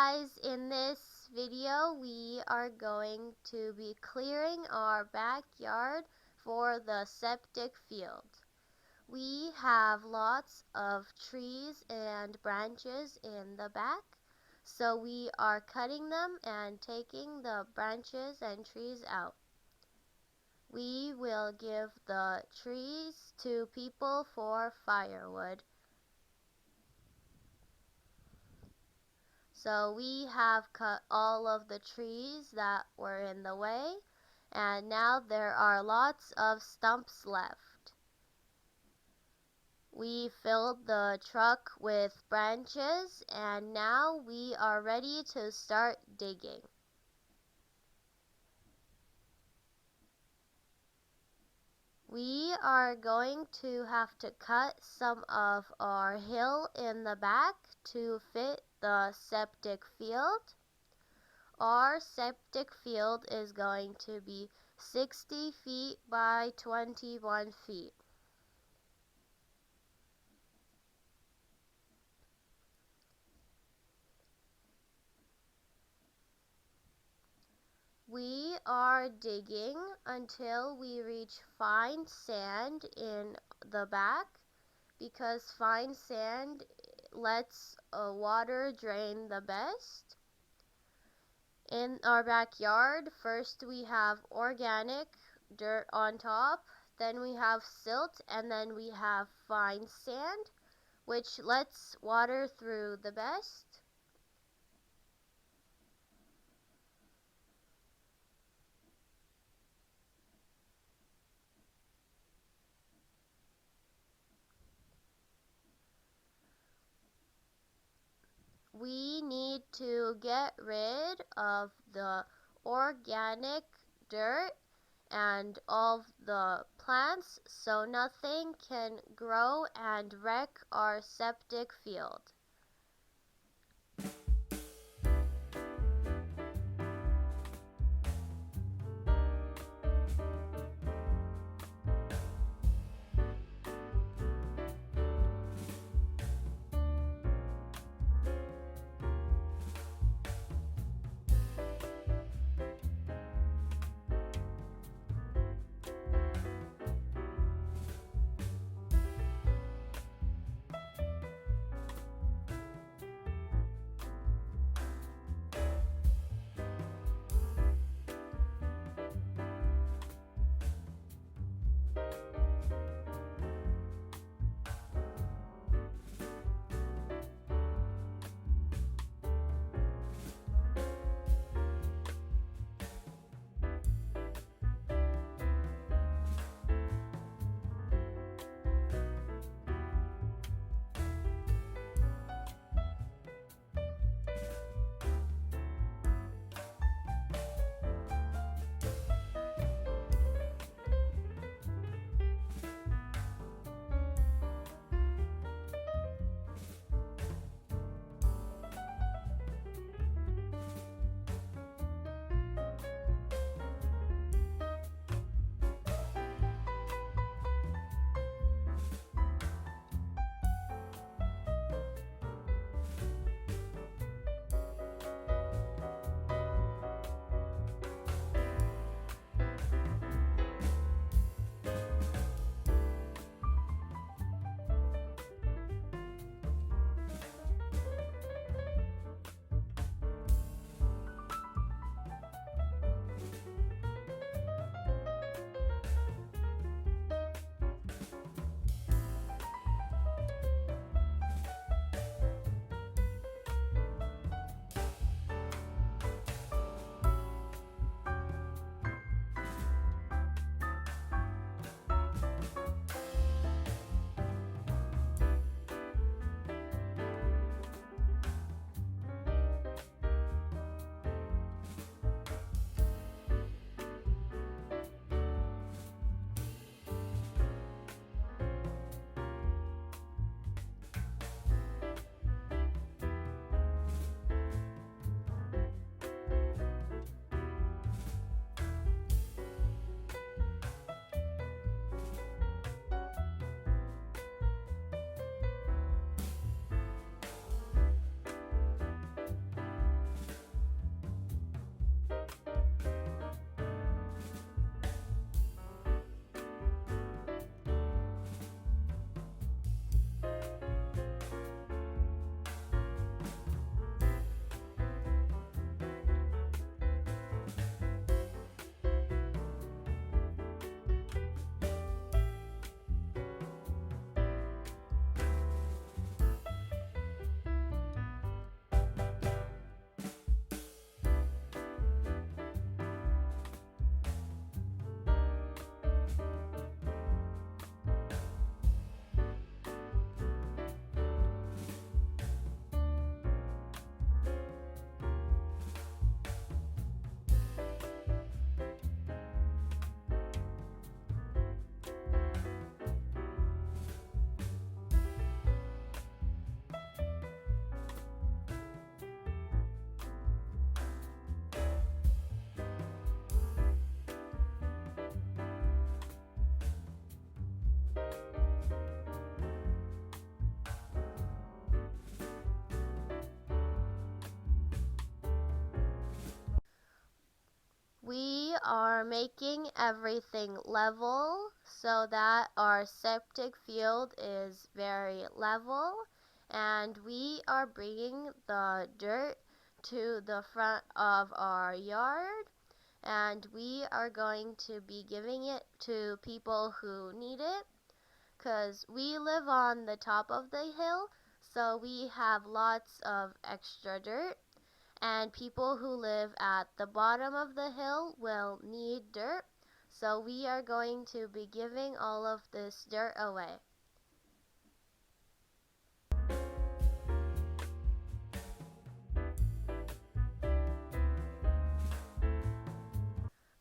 guys, in this video we are going to be clearing our backyard for the septic field. We have lots of trees and branches in the back, so we are cutting them and taking the branches and trees out. We will give the trees to people for firewood. So we have cut all of the trees that were in the way, and now there are lots of stumps left. We filled the truck with branches, and now we are ready to start digging. We are going to have to cut some of our hill in the back to fit the septic field. Our septic field is going to be 60 feet by 21 feet. We are digging until we reach fine sand in the back, because fine sand lets water drain the best. In our backyard, first we have organic dirt on top, then we have silt, and then we have fine sand, which lets water through the best. We need to get rid of the organic dirt and all the plants so nothing can grow and wreck our septic field. are making everything level so that our septic field is very level, and we are bringing the dirt to the front of our yard, and we are going to be giving it to people who need it, because we live on the top of the hill, so we have lots of extra dirt, and people who live at the bottom of the hill will need dirt, so we are going to be giving all of this dirt away.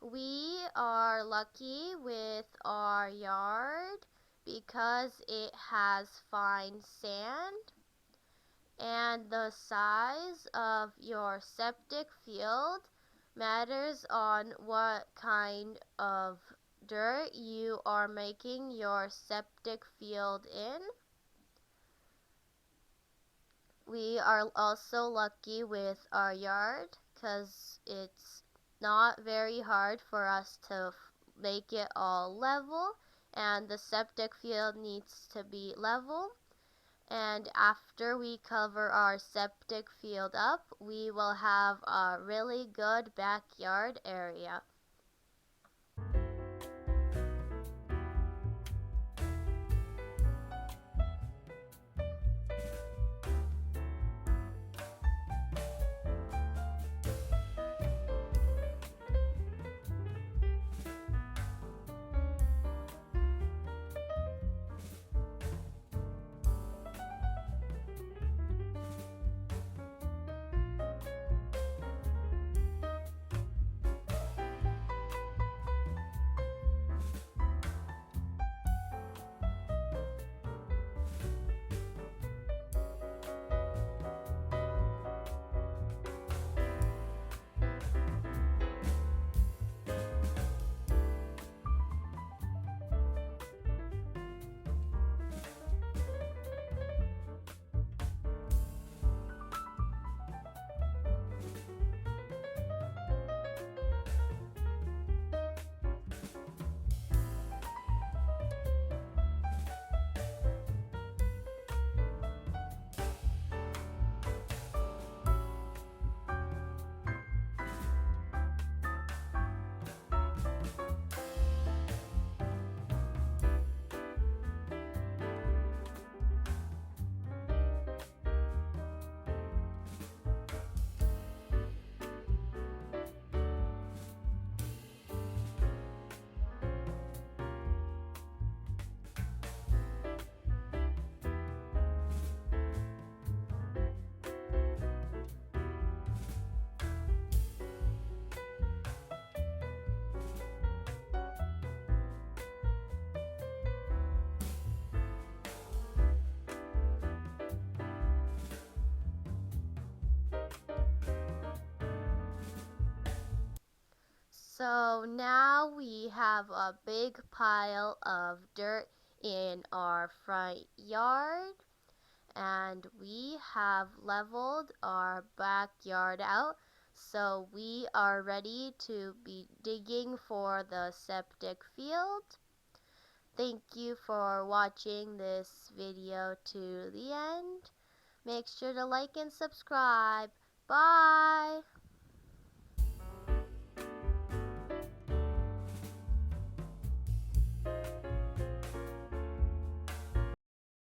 We are lucky with our yard because it has fine sand, and the size of your septic field matters on what kind of dirt you are making your septic field in. We are also lucky with our yard because it's not very hard for us to make it all level, and the septic field needs to be level. And after we cover our septic field up, we will have a really good backyard area. So now we have a big pile of dirt in our front yard, and we have leveled our backyard out, so we are ready to be digging for the septic field. Thank you for watching this video to the end. Make sure to like and subscribe. Bye!